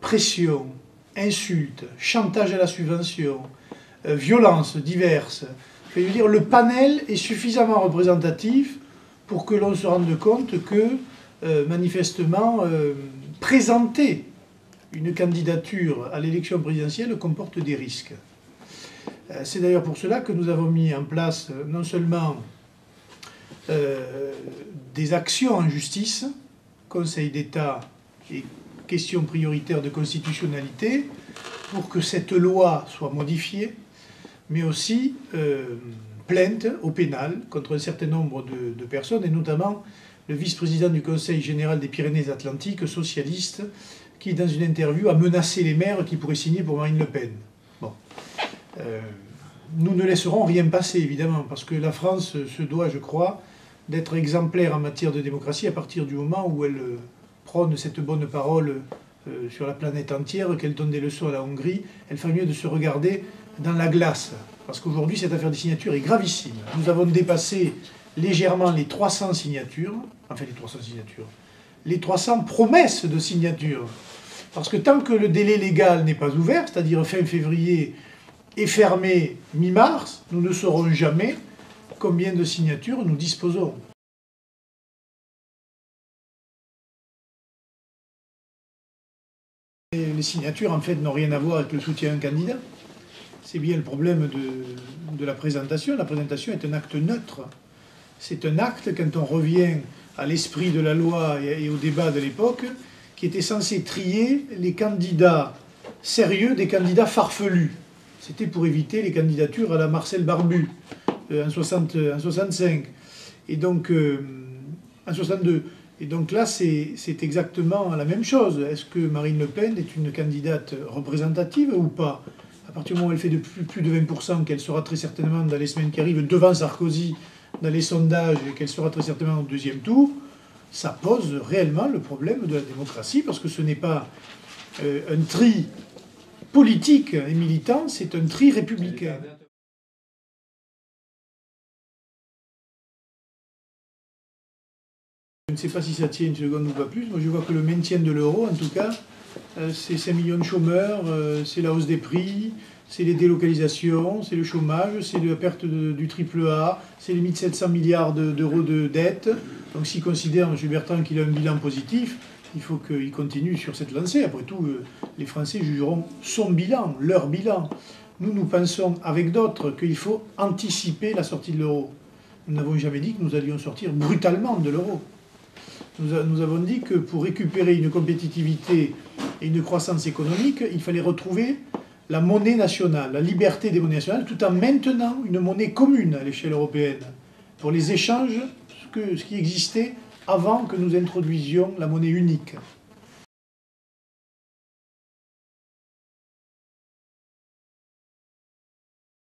pression, insultes, chantage à la subvention, violences diverses. Je veux dire, le panel est suffisamment représentatif pour que l'on se rende compte que, manifestement, présenter une candidature à l'élection présidentielle comporte des risques. C'est d'ailleurs pour cela que nous avons mis en place non seulement des actions en justice, Conseil d'État et questions prioritaires de constitutionnalité, pour que cette loi soit modifiée, mais aussi plainte au pénal contre un certain nombre de personnes, et notamment le vice-président du Conseil général des Pyrénées-Atlantiques, socialiste, qui, dans une interview, a menacé les maires qui pourraient signer pour Marine Le Pen. Bon. Nous ne laisserons rien passer, évidemment, parce que la France se doit, je crois, d'être exemplaire en matière de démocratie à partir du moment où elle prône cette bonne parole sur la planète entière, qu'elle donne des leçons à la Hongrie. Elle ferait mieux de se regarder dans la glace, parce qu'aujourd'hui, cette affaire des signatures est gravissime. Nous avons dépassé légèrement les 300 signatures, enfin les 300 promesses de signatures. Parce que tant que le délai légal n'est pas ouvert, c'est-à-dire fin février, et fermé mi-mars, nous ne saurons jamais combien de signatures nous disposons. Les signatures, en fait, n'ont rien à voir avec le soutien à un candidat. C'est bien le problème de la présentation. La présentation est un acte neutre. C'est un acte, quand on revient à l'esprit de la loi et au débat de l'époque, qui était censé trier les candidats sérieux des candidats farfelus. C'était pour éviter les candidatures à la Marcel Barbu en 65 et donc en 62. Et donc là, c'est exactement la même chose. Est-ce que Marine Le Pen est une candidate représentative ou pas? À partir du moment où elle fait de plus de 20%, qu'elle sera très certainement dans les semaines qui arrivent devant Sarkozy dans les sondages et qu'elle sera très certainement au deuxième tour, ça pose réellement le problème de la démocratie, parce que ce n'est pas un tri politique et militant, c'est un tri républicain. Je ne sais pas si ça tient une seconde ou pas plus. Moi, je vois que le maintien de l'euro, en tout cas, c'est 5 millions de chômeurs, c'est la hausse des prix, c'est les délocalisations, c'est le chômage, c'est la perte du AAA, c'est les 1700 milliards d'euros de dette. Donc s'il considère, M. Bertrand, qu'il a un bilan positif, il faut qu'il continue sur cette lancée. Après tout, les Français jugeront son bilan, leur bilan. Nous pensons, avec d'autres, qu'il faut anticiper la sortie de l'euro. Nous n'avons jamais dit que nous allions sortir brutalement de l'euro. Nous avons dit que pour récupérer une compétitivité et une croissance économique, il fallait retrouver la monnaie nationale, la liberté des monnaies nationales, tout en maintenant une monnaie commune à l'échelle européenne pour les échanges, ce qui existait avant que nous introduisions la monnaie unique.